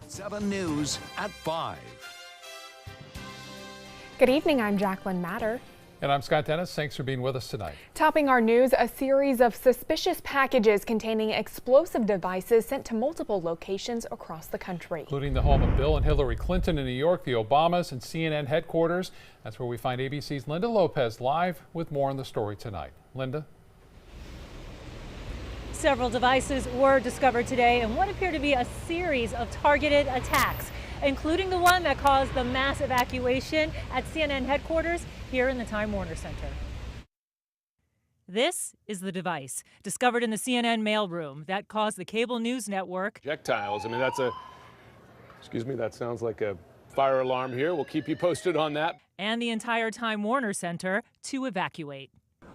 7 News at 5. Good evening, I'm Jacqueline Matter. And I'm Scott Dennis. Thanks for being with us tonight. Topping our news, a series of suspicious packages containing explosive devices sent to multiple locations across the country. Including the home of Bill and Hillary Clinton in New York, the Obamas, and CNN headquarters. That's where we find ABC's Linda Lopez live with more on the story tonight. Linda? Several devices were discovered today in what appear to be a series of targeted attacks, including the one that caused the mass evacuation at CNN headquarters here in the Time Warner Center. This is the device discovered in the CNN mailroom that caused the cable news network. Projectiles. I mean, that sounds like a fire alarm here. We'll keep you posted on that. And the entire Time Warner Center to evacuate.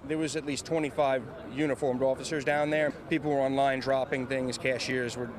There was at least 25 uniformed officers down there. People were online dropping things. Cashiers were,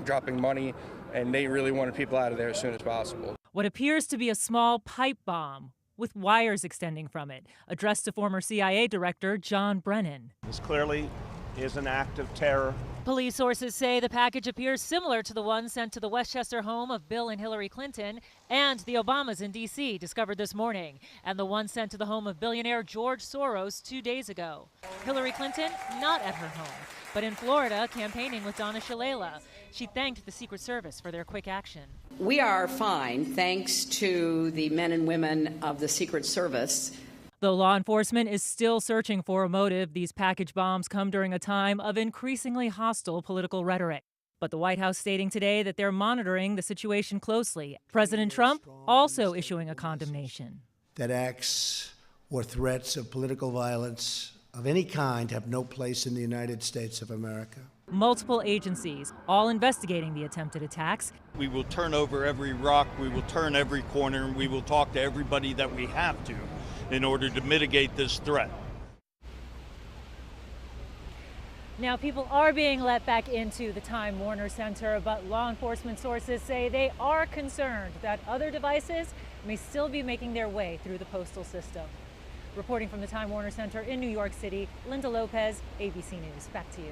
dropping money, and they really wanted people out of there as soon as possible. What appears to be a small pipe bomb with wires extending from it, addressed to former CIA Director John Brennan. This clearly is an act of terror. Police sources say the package appears similar to the one sent to the Westchester home of Bill and Hillary Clinton and the Obamas in D.C. discovered this morning, and the one sent to the home of billionaire George Soros 2 days ago. Hillary Clinton not at her home, but in Florida campaigning with Donna Shalala. She thanked the Secret Service for their quick action. We are fine thanks to the men and women of the Secret Service. Though law enforcement is still searching for a motive, these package bombs come during a time of increasingly hostile political rhetoric. But the White House stating today that they're monitoring the situation closely. President Trump also issuing a condemnation. That acts or threats of political violence of any kind have no place in the United States of America. Multiple agencies all investigating the attempted attacks. We will turn over every rock, we will turn every corner, and we will talk to everybody that we have to in order to mitigate this threat. Now, people are being let back into the Time Warner Center, but law enforcement sources say they are concerned that other devices may still be making their way through the postal system. Reporting from the Time Warner Center in New York City, Linda Lopez, ABC News. Back to you.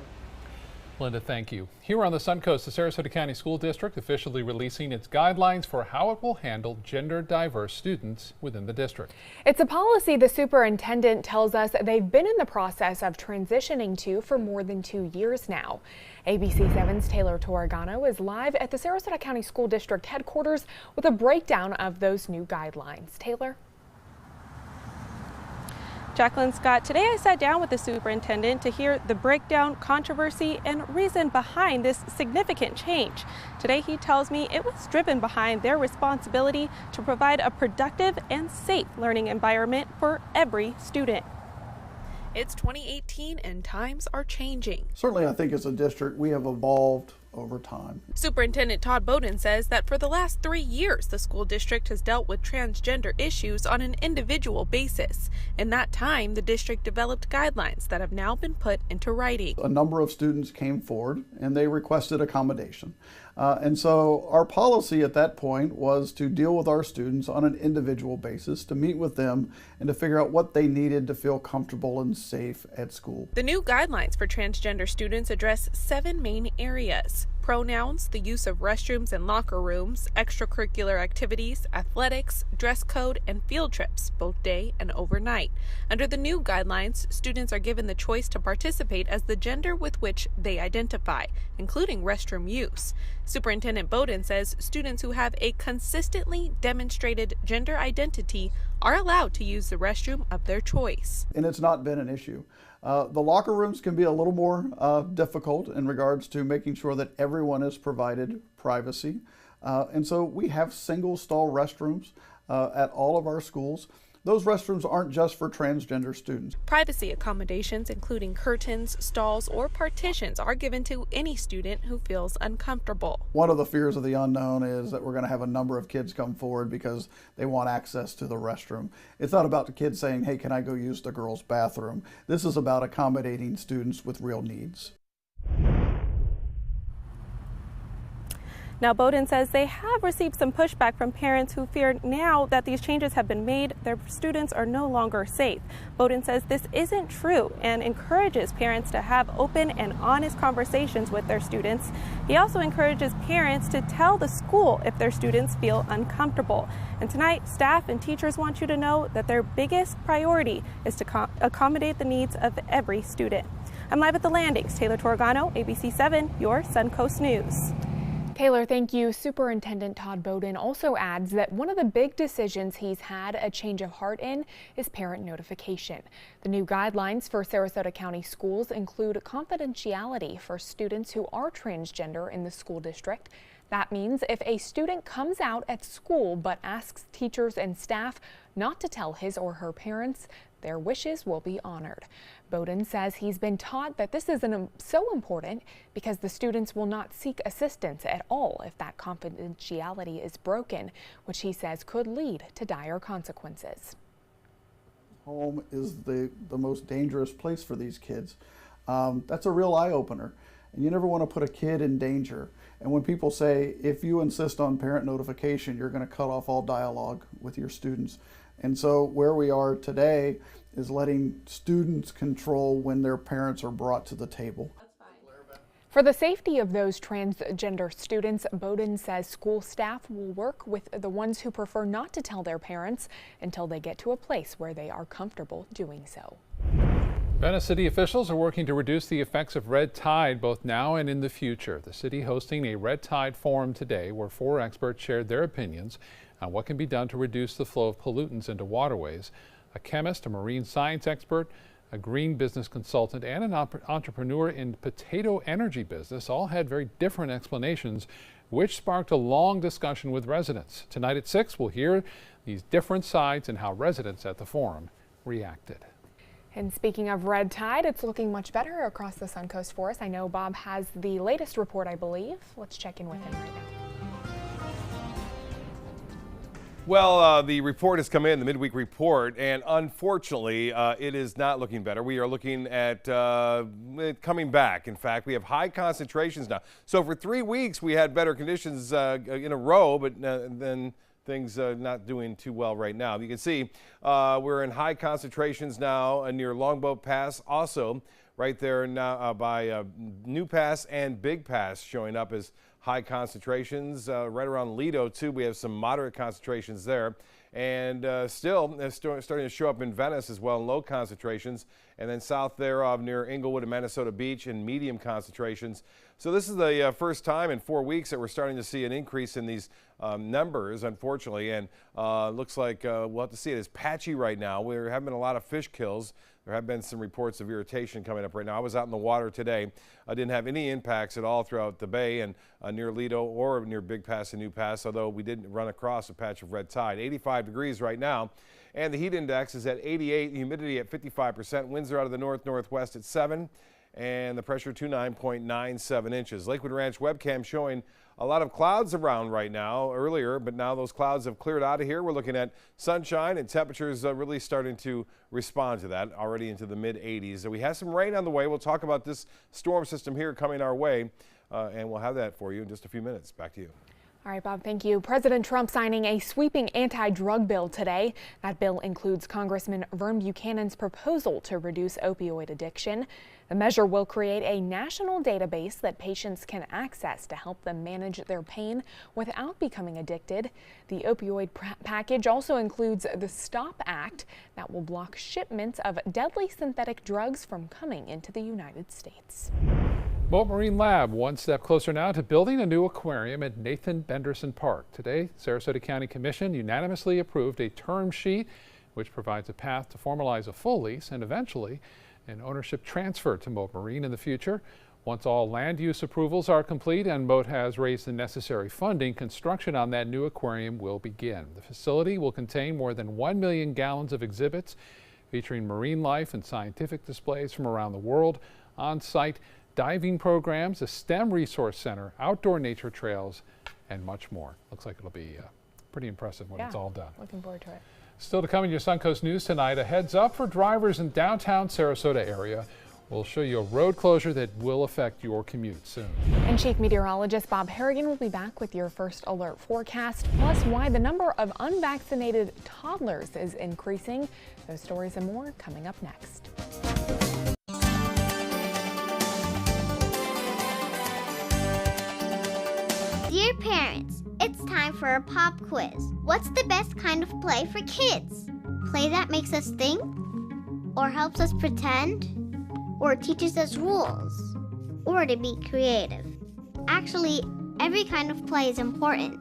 Linda, thank you. Here on the Suncoast, the Sarasota County School District officially releasing its guidelines for how it will handle gender-diverse students within the district. It's a policy the superintendent tells us they've been in the process of transitioning to for more than 2 years now. ABC 7's Taylor Torregano is live at the Sarasota County School District headquarters with a breakdown of those new guidelines. Taylor? Jacqueline, Scott, today I sat down with the superintendent to hear the breakdown, controversy, and reason behind this significant change. Today he tells me it was driven behind their responsibility to provide a productive and safe learning environment for every student. It's 2018 and times are changing. Certainly, I think as a district, we have evolved over time. Superintendent Todd Bowden says that for the last 3 years, the school district has dealt with transgender issues on an individual basis. In that time, the district developed guidelines that have now been put into writing. A number of students came forward and they requested accommodation. And so our policy at that point was to deal with our students on an individual basis, to meet with them and to figure out what they needed to feel comfortable and safe at school. The new guidelines for transgender students address 7 main areas: pronouns, the use of restrooms and locker rooms, extracurricular activities, athletics, dress code, and field trips, both day and overnight. Under the new guidelines, students are given the choice to participate as the gender with which they identify, including restroom use. Superintendent Bowden says students who have a consistently demonstrated gender identity are allowed to use the restroom of their choice. And it's not been an issue. The locker rooms can be a little more difficult in regards to making sure that everyone is provided privacy. And so we have single stall restrooms at all of our schools. Those restrooms aren't just for transgender students. Privacy accommodations, including curtains, stalls, or partitions, are given to any student who feels uncomfortable. One of the fears of the unknown is that we're going to have a number of kids come forward because they want access to the restroom. It's not about the kids saying, hey, can I go use the girls' bathroom? This is about accommodating students with real needs. Now, Bowdoin says they have received some pushback from parents who fear now that these changes have been made, their students are no longer safe. Bowdoin says this isn't true and encourages parents to have open and honest conversations with their students. He also encourages parents to tell the school if their students feel uncomfortable. And tonight, staff and teachers want you to know that their biggest priority is to accommodate the needs of every student. I'm live at the Landings. Taylor Torgano, ABC 7, your Suncoast News. Taylor, thank you. Superintendent Todd Bowdoin also adds that one of the big decisions he's had a change of heart in is parent notification. The new guidelines for Sarasota County schools include confidentiality for students who are transgender in the school district. That means if a student comes out at school but asks teachers and staff not to tell his or her parents, their wishes will be honored. Bowdoin says he's been taught that this is so important because the students will not seek assistance at all if that confidentiality is broken, which he says could lead to dire consequences. Home is the most dangerous place for these kids. That's a real eye-opener. And you never want to put a kid in danger. And when people say, if you insist on parent notification, you're going to cut off all dialogue with your students. And so where we are today is letting students control when their parents are brought to the table. For the safety of those transgender students, Bowdoin says school staff will work with the ones who prefer not to tell their parents until they get to a place where they are comfortable doing so. Venice city officials are working to reduce the effects of red tide both now and in the future. The city hosting a red tide forum today where 4 experts shared their opinions on what can be done to reduce the flow of pollutants into waterways. A chemist, a marine science expert, a green business consultant, and an entrepreneur in potato energy business all had very different explanations, which sparked a long discussion with residents. Tonight at 6, we'll hear these different sides and how residents at the forum reacted. And speaking of red tide, it's looking much better across the Suncoast for us. I know Bob has the latest report, I believe. Let's check in with him right now. Well, the report has come in, the midweek report, and unfortunately, it is not looking better. We are looking at it coming back. In fact, we have high concentrations now. So for 3 weeks, we had better conditions in a row, but then things not doing too well right now. You can see we're in high concentrations now near Longboat Pass. Also, right there now by New Pass and Big Pass showing up as high concentrations. Right around Lido, too, we have some moderate concentrations there. And still starting to show up in Venice as well in low concentrations. And then south thereof near Inglewood and Minnesota Beach in medium concentrations. So this is the first time in 4 weeks that we're starting to see an increase in these numbers, unfortunately. And looks like we'll have to see it. It's patchy right now. There have been a lot of fish kills. There have been some reports of irritation coming up right now. I was out in the water today. I didn't have any impacts at all throughout the bay and near Lido or near Big Pass and New Pass, although we didn't run across a patch of red tide. 85 degrees right now, and the heat index is at 88, humidity at 55%, winds are out of the north-northwest at 7, and the pressure 29.97 inches. Lakewood Ranch webcam showing a lot of clouds around right now earlier, but now those clouds have cleared out of here. We're looking at sunshine and temperatures really starting to respond to that, already into the mid-80s. We have some rain on the way. We'll talk about this storm system here coming our way, and we'll have that for you in just a few minutes. Back to you. All right, Bob, thank you. President Trump signing a sweeping anti-drug bill today. That bill includes Congressman Vern Buchanan's proposal to reduce opioid addiction. The measure will create a national database that patients can access to help them manage their pain without becoming addicted. The opioid package also includes the STOP Act that will block shipments of deadly synthetic drugs from coming into the United States. Mote Marine Lab one step closer now to building a new aquarium at Nathan Benderson Park. Today, Sarasota County Commission unanimously approved a term sheet which provides a path to formalize a full lease and eventually an ownership transfer to Mote Marine in the future. Once all land use approvals are complete and Mote has raised the necessary funding, construction on that new aquarium will begin. The facility will contain more than 1 million gallons of exhibits featuring marine life and scientific displays from around the world. On-site diving programs, a STEM resource center, outdoor nature trails, and much more. Looks like it'll be pretty impressive when it's all done. Looking forward to it. Still to come in your Suncoast News tonight, a heads up for drivers in downtown Sarasota area. We'll show you a road closure that will affect your commute soon. And Chief Meteorologist Bob Harrigan will be back with your first alert forecast, plus why the number of unvaccinated toddlers is increasing. Those stories and more coming up next. Dear parents, it's time for a pop quiz. What's the best kind of play for kids? Play that makes us think? Or helps us pretend? Or teaches us rules? Or to be creative? Actually, every kind of play is important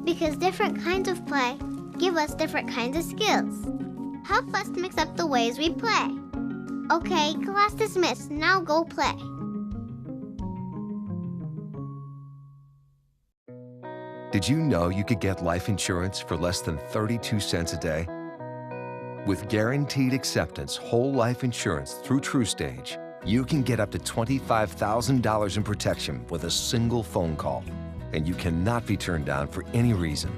because different kinds of play give us different kinds of skills. Help us mix up the ways we play. Okay, class dismissed. Now go play. Did you know you could get life insurance for less than 32 cents a day? With guaranteed acceptance whole life insurance through TruStage, you can get up to $25,000 in protection with a single phone call, and you cannot be turned down for any reason.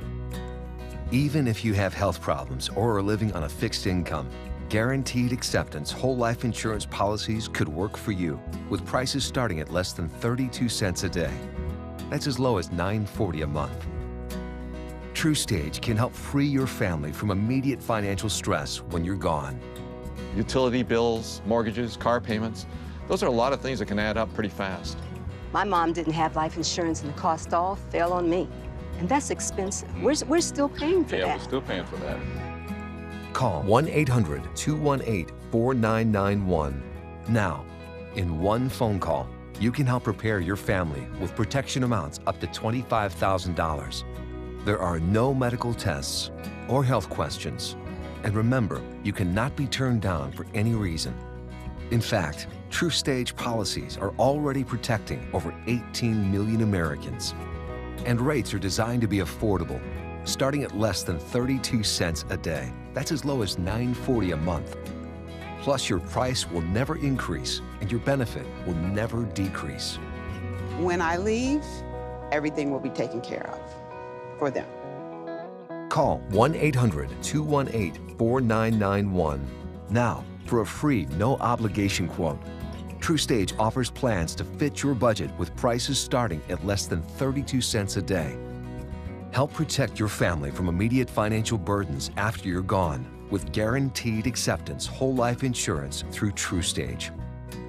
Even if you have health problems or are living on a fixed income, guaranteed acceptance whole life insurance policies could work for you with prices starting at less than 32 cents a day. That's as low as $9.40 a month. TruStage can help free your family from immediate financial stress when you're gone. Utility bills, mortgages, car payments, those are a lot of things that can add up pretty fast. My mom didn't have life insurance and the cost all fell on me. And that's expensive. We're still paying for that. Yeah, we're still paying for that. Call 1-800-218-4991. Now, in one phone call, you can help prepare your family with protection amounts up to $25,000. There are no medical tests or health questions. And remember, you cannot be turned down for any reason. In fact, TruStage policies are already protecting over 18 million Americans. And rates are designed to be affordable, starting at less than 32 cents a day. That's as low as $9.40 a month. Plus, your price will never increase and your benefit will never decrease. When I leave, everything will be taken care of for them. Call 1-800-218-4991 now for a free, no-obligation quote. TruStage offers plans to fit your budget with prices starting at less than 32 cents a day. Help protect your family from immediate financial burdens after you're gone with guaranteed acceptance whole life insurance through TruStage.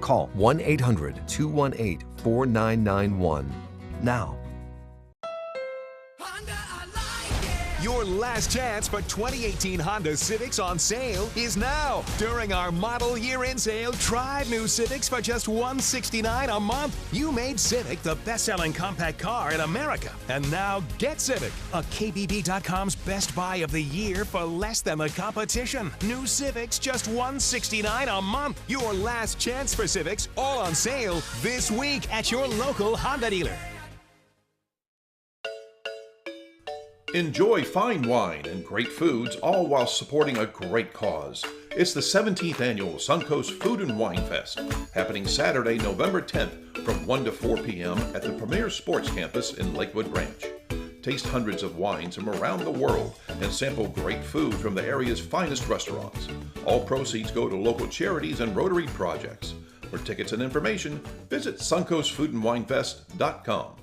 Call 1-800-218-4991 now. Your last chance for 2018 Honda Civics on sale is now. During our model year-end sale, try new Civics for just $169 a month. You made Civic the best-selling compact car in America. And now get Civic, a KBB.com's best buy of the year for less than the competition. New Civics just $169 a month. Your last chance for Civics, all on sale this week at your local Honda dealer. Enjoy fine wine and great foods, all while supporting a great cause. It's the 17th annual Suncoast Food and Wine Fest, happening Saturday, November 10th from 1 to 4 p.m. at the Premier Sports Campus in Lakewood Ranch. Taste hundreds of wines from around the world and sample great food from the area's finest restaurants. All proceeds go to local charities and Rotary projects. For tickets and information, visit suncoastfoodandwinefest.com.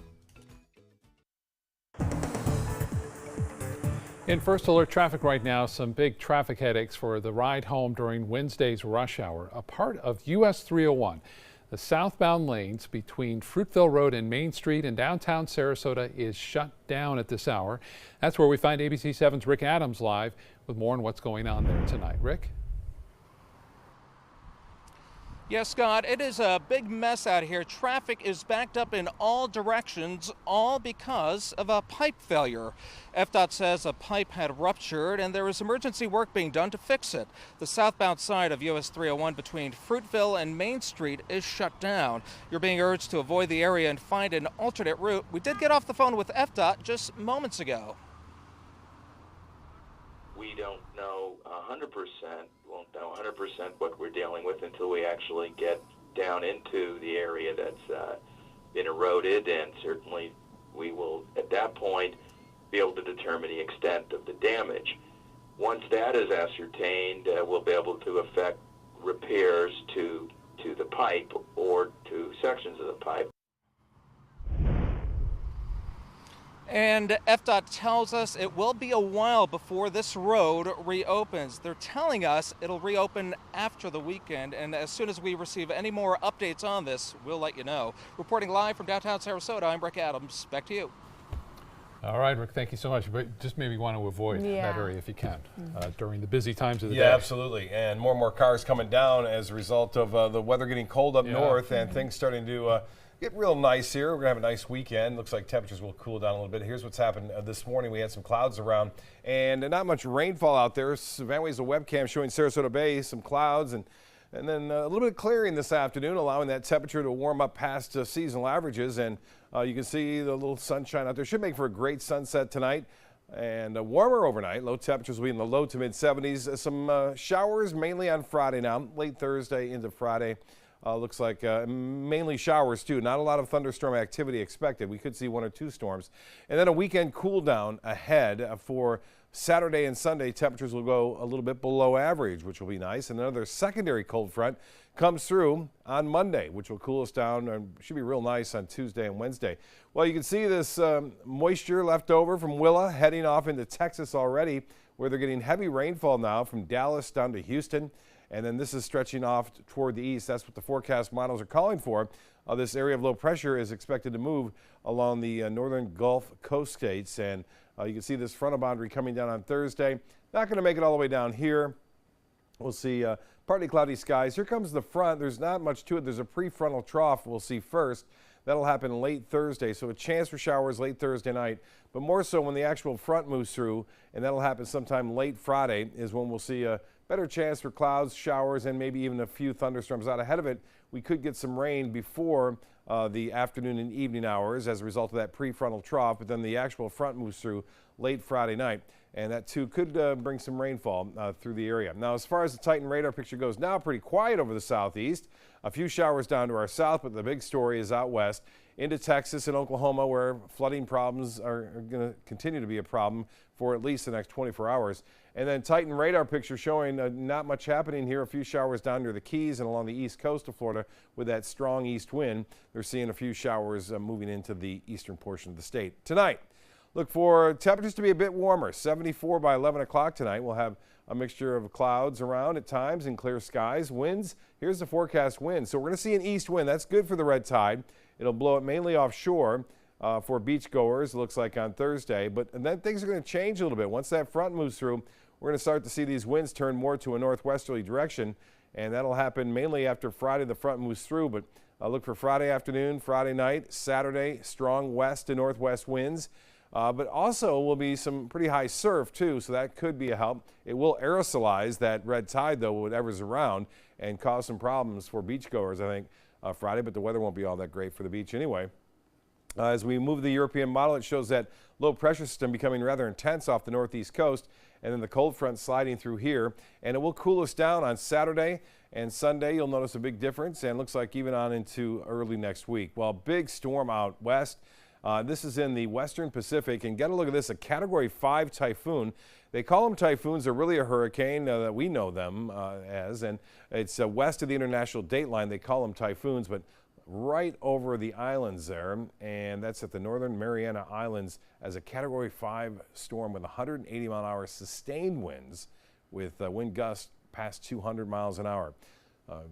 In First Alert traffic right now, some big traffic headaches for the ride home during Wednesday's rush hour. A part of US 301, the southbound lanes between Fruitville Road and Main Street in downtown Sarasota is shut down at this hour. That's where we find ABC 7's Rick Adams live with more on what's going on there tonight. Rick? Yes, Scott, it is a big mess out here. Traffic is backed up in all directions, all because of a pipe failure. FDOT says a pipe had ruptured and there is emergency work being done to fix it. The southbound side of US 301 between Fruitville and Main Street is shut down. You're being urged to avoid the area and find an alternate route. We did get off the phone with FDOT just moments ago. We don't know 100%, won't know 100% what we're dealing with until we actually get down into the area that's been eroded, and certainly we will, at that point, be able to determine the extent of the damage. Once that is ascertained, we'll be able to effect repairs to to the pipe or to sections of the pipe. And FDOT tells us it will be a while before this road reopens. They're telling us it'll reopen after the weekend, and as soon as we receive any more updates on this, we'll let you know. Reporting live from downtown Sarasota, I'm Rick Adams. Back to you. All right, Rick, thank you so much. But just maybe want to avoid that area if you can during the busy times of the day. Yeah, absolutely. And more cars coming down as a result of the weather getting cold up north and things starting to get real nice here. We're going to have a nice weekend. Looks like temperatures will cool down a little bit. Here's what's happened this morning. We had some clouds around and not much rainfall out there. Vanway's a webcam showing Sarasota Bay, some clouds, and then a little bit of clearing this afternoon, allowing that temperature to warm up past seasonal averages. And you can see the little sunshine out there. Should make for a great sunset tonight and warmer overnight. Low temperatures will be in the low to mid 70s. Some showers mainly on Friday now, late Thursday into Friday. Looks like mainly showers too. Not a lot of thunderstorm activity expected. We could see 1 or 2 storms. And then a weekend cool down ahead for Saturday and Sunday. Temperatures will go a little bit below average, which will be nice. And another secondary cold front comes through on Monday, which will cool us down and should be real nice on Tuesday and Wednesday. Well, you can see this moisture left over from Willa heading off into Texas already, where they're getting heavy rainfall now from Dallas down to Houston. And then this is stretching off toward the east. That's what the forecast models are calling for. This area of low pressure is expected to move along the northern Gulf Coast states. And you can see this frontal boundary coming down on Thursday. Not going to make it all the way down here. We'll see partly cloudy skies. Here comes the front. There's not much to it. There's a prefrontal trough we'll see first. That'll happen late Thursday, so a chance for showers late Thursday night, but more so when the actual front moves through, and that'll happen sometime late Friday is when we'll see a better chance for clouds, showers, and maybe even a few thunderstorms out ahead of it. We could get some rain before the afternoon and evening hours as a result of that prefrontal trough, but then the actual front moves through late Friday night, and that too could bring some rainfall through the area. Now, as far as the Titan radar picture goes, now pretty quiet over the southeast. A few showers down to our south, but the big story is out west into Texas and Oklahoma, where flooding problems are going to continue to be a problem for at least the next 24 hours. And then Titan radar picture showing not much happening here. A few showers down near the Keys and along the east coast of Florida with that strong east wind. They're seeing a few showers moving into the eastern portion of the state. Tonight, look for temperatures to be a bit warmer. 74 by 11 o'clock tonight. We'll have a mixture of clouds around at times and clear skies. Winds, here's the forecast wind. So we're going to see an east wind. That's good for the red tide. It'll blow it mainly offshore for beachgoers, it looks like on Thursday. But then things are going to change a little bit. Once that front moves through, we're going to start to see these winds turn more to a northwesterly direction. And that'll happen mainly after Friday the front moves through. But look for Friday afternoon, Friday night, Saturday, strong west to northwest winds. But also will be some pretty high surf too, so that could be a help. It will aerosolize that red tide though, whatever's around, and cause some problems for beachgoers, I think, Friday, but the weather won't be all that great for the beach anyway. As we move the European model, it shows that low pressure system becoming rather intense off the northeast coast, and then the cold front sliding through here, and it will cool us down on Saturday and Sunday. You'll notice a big difference, and looks like even on into early next week. Well, big storm out west. This is in the western Pacific, and get a look at this, a Category 5 typhoon. They call them typhoons. They're really a hurricane that we know them as, and it's west of the international date line. They call them typhoons, but right over the islands there, and that's at the northern Mariana Islands as a Category 5 storm with 180-mile-an-hour sustained winds with wind gusts past 200 miles an hour.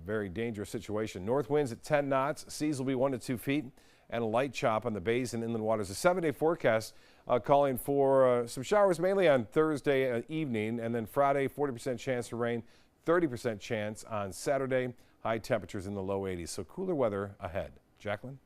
Very dangerous situation. North winds at 10 knots. Seas will be 1 to 2 feet. And a light chop on the bays and inland waters. A 7-day forecast calling for some showers mainly on Thursday evening, and then Friday 40% chance for rain, 30% chance on Saturday. High temperatures in the low 80s, so cooler weather ahead. Jacqueline?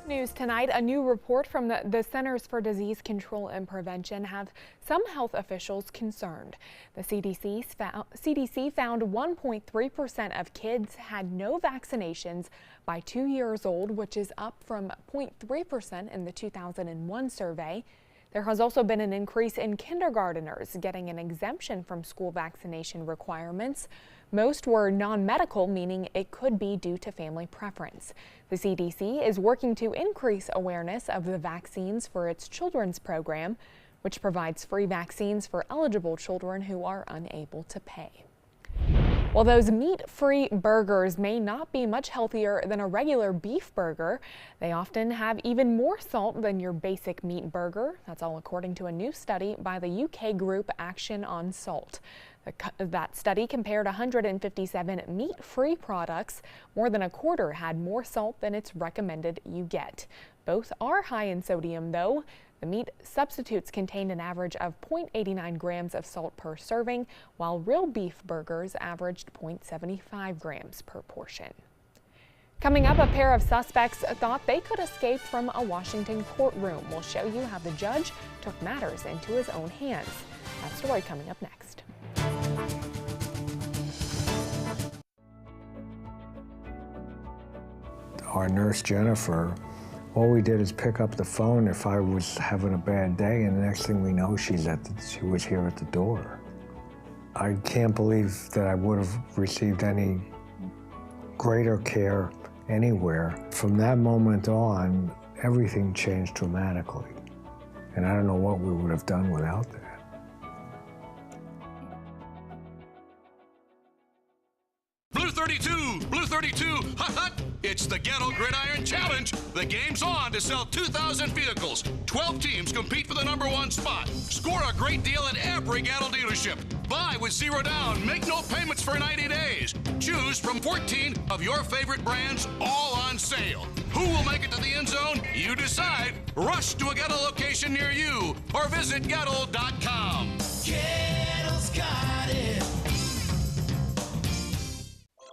News tonight, a new report from the Centers for Disease Control and Prevention have some health officials concerned. The CDC found 1.3% of kids had no vaccinations by 2 years old, which is up from 0.3% in the 2001 survey. There has also been an increase in kindergarteners getting an exemption from school vaccination requirements. Most were non-medical, meaning it could be due to family preference. The CDC is working to increase awareness of the vaccines for its children's program, which provides free vaccines for eligible children who are unable to pay. Well, those meat-free burgers may not be much healthier than a regular beef burger. They often have even more salt than your basic meat burger. That's all according to a new study by the UK group Action on Salt. That study compared 157 meat-free products. More than a quarter had more salt than it's recommended you get. Both are high in sodium, though. The meat substitutes contain an average of 0.89 grams of salt per serving, while real beef burgers averaged 0.75 grams per portion. Coming up, a pair of suspects thought they could escape from a Washington courtroom. We'll show you how the judge took matters into his own hands. That story coming up next. Our nurse, Jennifer, all we did is pick up the phone if I was having a bad day, and the next thing we know, she was here at the door. I can't believe that I would have received any greater care anywhere. From that moment on, everything changed dramatically, and I don't know what we would have done without that. Blue 32, Blue 32, hut hut! It's the Gatto Gridiron Challenge. The game's on to sell 2,000 vehicles. 12 teams compete for the #1 spot. Score a great deal at every Gatto dealership. Buy with 0 down. Make no payments for 90 days. Choose from 14 of your favorite brands, all on sale. Who will make it to the end zone? You decide. Rush to a Gatto location near you or visit Gatto.com. Gatto's got it.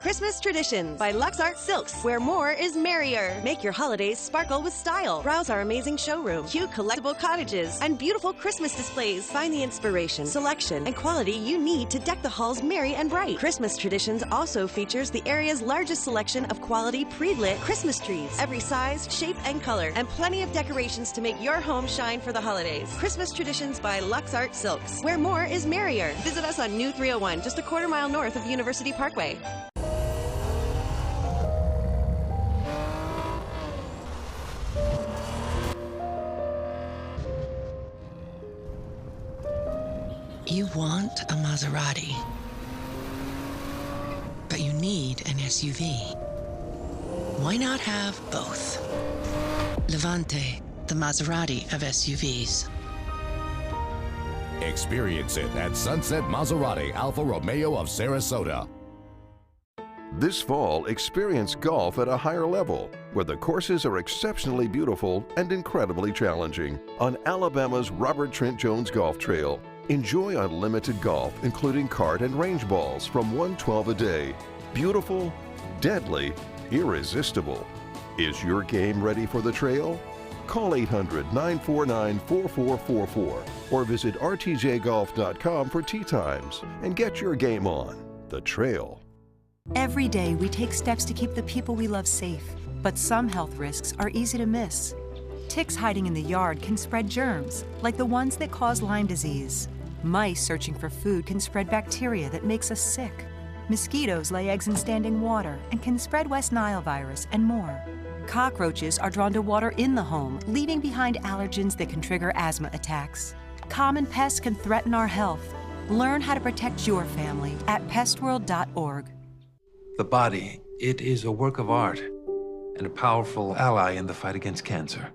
Christmas Traditions by Luxart Silks, where more is merrier. Make your holidays sparkle with style. Browse our amazing showroom, cute collectible cottages, and beautiful Christmas displays. Find the inspiration, selection, and quality you need to deck the halls merry and bright. Christmas Traditions also features the area's largest selection of quality pre-lit Christmas trees, every size, shape, and color, and plenty of decorations to make your home shine for the holidays. Christmas Traditions by Luxart Silks, where more is merrier. Visit us on New 301, just a quarter-mile north of University Parkway. You want a Maserati, but you need an SUV. Why not have both? Levante, the Maserati of SUVs. Experience it at Sunset Maserati Alfa Romeo of Sarasota. This fall, experience golf at a higher level, where the courses are exceptionally beautiful and incredibly challenging. On Alabama's Robert Trent Jones Golf Trail, enjoy unlimited golf, including cart and range balls from $112 a day. Beautiful, deadly, irresistible. Is your game ready for the trail? Call 800-949-4444 or visit rtjgolf.com for tee times and get your game on the trail. Every day we take steps to keep the people we love safe, but some health risks are easy to miss. Ticks hiding in the yard can spread germs, like the ones that cause Lyme disease. Mice searching for food can spread bacteria that makes us sick. Mosquitoes lay eggs in standing water and can spread West Nile virus and more. Cockroaches are drawn to water in the home, leaving behind allergens that can trigger asthma attacks. Common pests can threaten our health. Learn how to protect your family at pestworld.org. The body, it is a work of art and a powerful ally in the fight against cancer.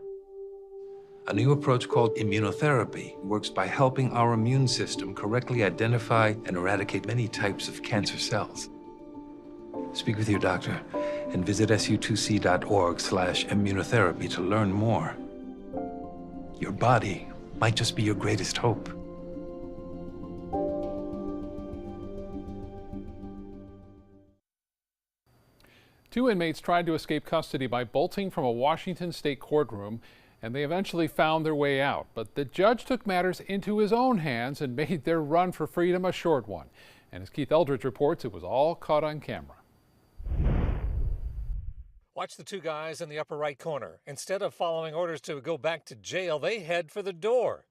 A new approach called immunotherapy works by helping our immune system correctly identify and eradicate many types of cancer cells. Speak with your doctor and visit su2c.org/immunotherapy to learn more. Your body might just be your greatest hope. Two inmates tried to escape custody by bolting from a Washington state courtroom, and they eventually found their way out. But the judge took matters into his own hands and made their run for freedom a short one. And as Keith Eldridge reports, it was all caught on camera. Watch the two guys in the upper right corner. Instead of following orders to go back to jail, they head for the door.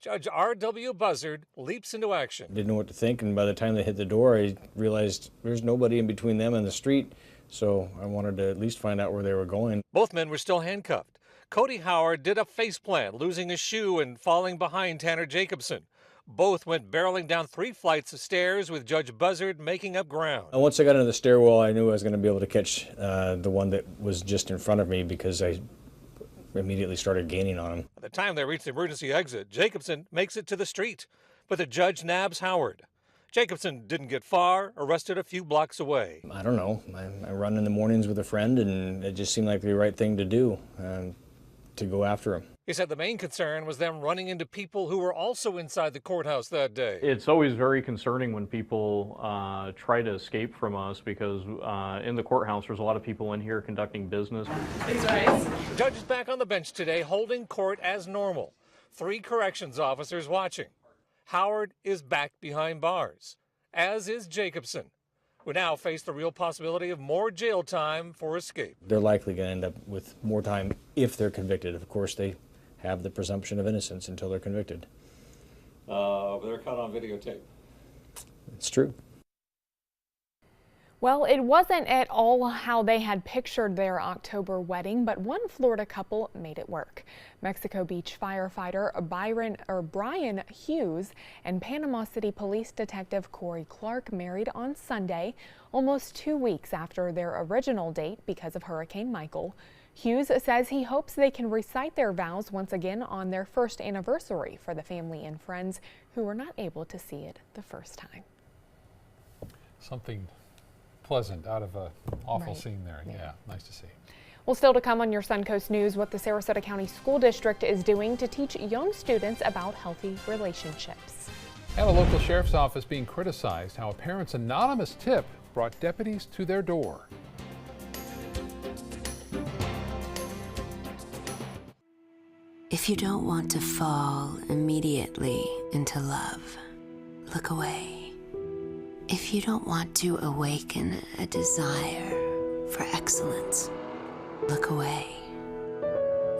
Judge R.W. Buzzard leaps into action. Didn't know what to think, and by the time they hit the door, I realized there's nobody in between them and the street, so I wanted to at least find out where they were going. Both men were still handcuffed. Cody Howard did a face plant, losing a shoe and falling behind Tanner Jacobson. Both went barreling down 3 flights of stairs with Judge Buzzard making up ground. And once I got into the stairwell, I knew I was going to be able to catch the one that was just in front of me because I immediately started gaining on him. By the time they reached the emergency exit, Jacobson makes it to the street, but the judge nabs Howard. Jacobson didn't get far, arrested a few blocks away. I don't know. I run in the mornings with a friend, and it just seemed like the right thing to do, to go after him. He said the main concern was them running into people who were also inside the courthouse that day. It's always very concerning when people try to escape from us because in the courthouse there's a lot of people in here conducting business. The judge is back on the bench today holding court as normal. 3 corrections officers watching. Howard is back behind bars, as is Jacobson, who now face the real possibility of more jail time for escape. They're likely going to end up with more time if they're convicted. Of course, they have the presumption of innocence until they're convicted. They're caught on videotape. It's true. Well, it wasn't at all how they had pictured their October wedding, but one Florida couple made it work. Mexico Beach firefighter Brian Hughes and Panama City Police Detective Corey Clark married on Sunday, almost 2 weeks after their original date because of Hurricane Michael. Hughes says he hopes they can recite their vows once again on their first anniversary for the family and friends who were not able to see it the first time. Something pleasant out of an awful Right. scene there. Yeah, nice to see. Well, still to come on your Suncoast News, what the Sarasota County School District is doing to teach young students about healthy relationships. And a local sheriff's office being criticized how a parent's anonymous tip brought deputies to their door. If you don't want to fall immediately into love, look away. If you don't want to awaken a desire for excellence, look away.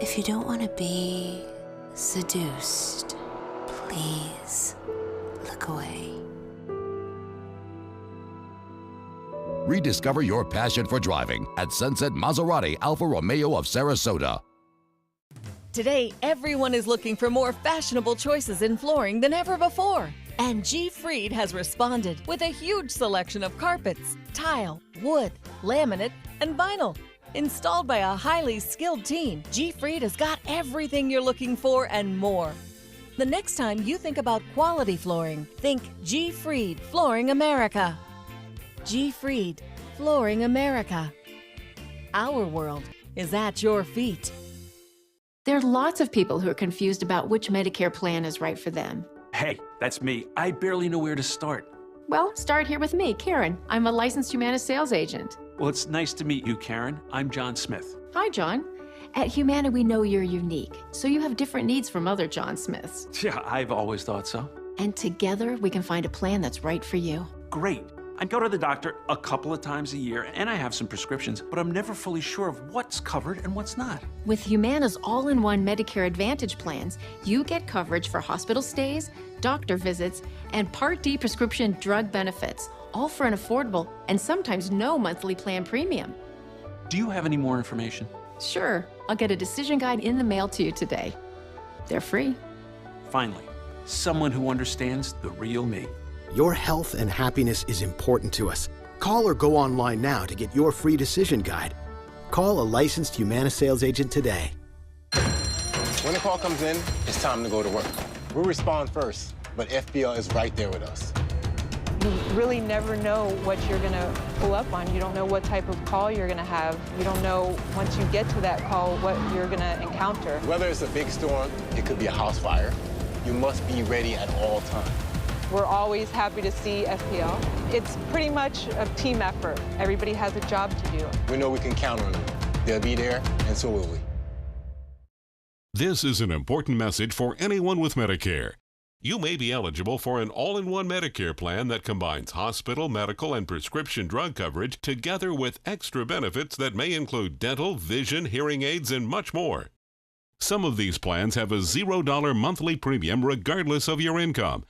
If you don't want to be seduced, please look away. Rediscover your passion for driving at Sunset Maserati Alfa Romeo of Sarasota. Today, everyone is looking for more fashionable choices in flooring than ever before. And G. Fried has responded with a huge selection of carpets, tile, wood, laminate, and vinyl. Installed by a highly skilled team, G. Fried has got everything you're looking for and more. The next time you think about quality flooring, think G. Fried Flooring America. G. Fried Flooring America. Our world is at your feet. There are lots of people who are confused about which Medicare plan is right for them. Hey, that's me. I barely know where to start. Well, start here with me, Karen. I'm a licensed Humana sales agent. Well, it's nice to meet you, Karen. I'm John Smith. Hi, John. At Humana, we know you're unique, so you have different needs from other John Smiths. Yeah, I've always thought so. And together, we can find a plan that's right for you. Great. I go to the doctor a couple of times a year, and I have some prescriptions, but I'm never fully sure of what's covered and what's not. With Humana's all-in-one Medicare Advantage plans, you get coverage for hospital stays, doctor visits, and Part D prescription drug benefits, all for an affordable and sometimes no monthly plan premium. Do you have any more information? Sure, I'll get a decision guide in the mail to you today. They're free. Finally, someone who understands the real me. Your health and happiness is important to us. Call or go online now to get your free decision guide. Call a licensed Humana sales agent today. When a call comes in, it's time to go to work. We respond first, but FPL is right there with us. You really never know what you're going to pull up on. You don't know what type of call you're going to have. You don't know, once you get to that call, what you're going to encounter. Whether it's a big storm, it could be a house fire, you must be ready at all times. We're always happy to see FPL. It's pretty much a team effort. Everybody has a job to do. We know we can count on them. They'll be there, and so will we. This is an important message for anyone with Medicare. You may be eligible for an all-in-one Medicare plan that combines hospital, medical, and prescription drug coverage together with extra benefits that may include dental, vision, hearing aids, and much more. Some of these plans have a $0 monthly premium regardless of your income.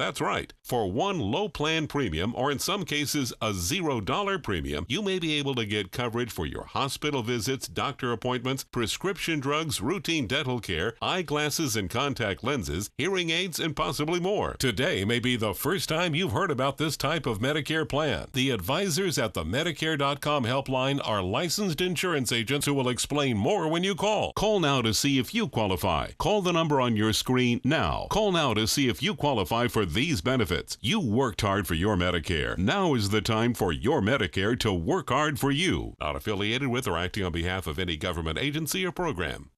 That's right. For one low plan premium, or in some cases a $0 premium, you may be able to get coverage for your hospital visits, doctor appointments, prescription drugs, routine dental care, eyeglasses and contact lenses, hearing aids, and possibly more. Today may be the first time you've heard about this type of Medicare plan. The advisors at the Medicare.com helpline are licensed insurance agents who will explain more when you call. Call now to see if you qualify. Call the number on your screen now. Call now to see if you qualify for these benefits. You worked hard for your Medicare. Now is the time for your Medicare to work hard for you. Not affiliated with or acting on behalf of any government agency or program.